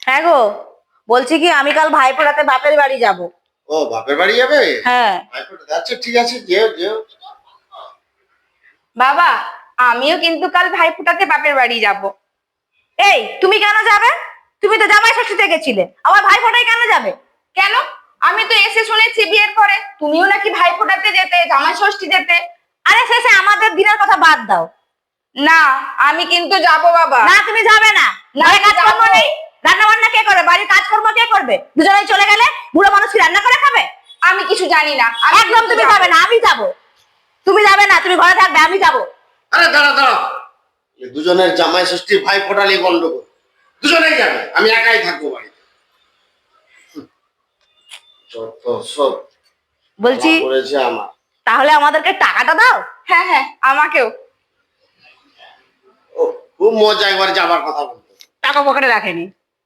হ্যাঁ গো, বলছি কি আমি কাল ভাইফোঁটাতে বাপের বাড়ি যাব। ও বাপের বাড়ি যাবে? হ্যাঁ। ভাইফোঁটা আচ্ছা ঠিক আছে, যেও যেও। বাবা, আমিও কিন্তু কাল ভাইফোঁটাতে বাপের বাড়ি যাব। এই তুমি কেন যাবে? তুমি তো জামাই ষষ্ঠীতে গেছিলে, আবার ভাইফোঁটায় কেন যাবে? কেন? আমি তো এসে শুনেছি বিয়ের পরে তুমিও নাকি ভাইফোঁটাতে যেতে, জামাই ষষ্ঠী যেতে। আরে শেষে আমাদের দিনের কথা বাদ দাও। না, আমি কিন্তু যাব বাবা। না তুমি যাবে না। না, ঘরে কাজকর্ম যাবো। নেই, রান্না বান্না কে করবে? বাড়ির কাজকর্ম কে করবে? দুজনেই চলে গেলে বুড়ো মানুষ কি রান্না করে খাবে? আমি কিছু জানি না। আমি একদম কিন্তু তুমি যাবো। যাবে না, আমি যাব। তুমি যাবে না, তুমি ঘরে থাকবে, আমি যাব। আরে দাঁড়া দাঁড়া, এই দুজনের জামাই ষষ্ঠী ভাইফোঁটা নিয়ে গন্ডগোল। দুজনেই যাবে, আমি একাই থাকবো বাড়িতে। যত সব বলছি করেছে আমার। তাহলে আমাদেরকে টাকাটা দাও। হ্যাঁ হ্যাঁ, আমাকেও। ও খুব মজা একবার যাবার কথা বলতে। টাকা পকেটে রাখেনি।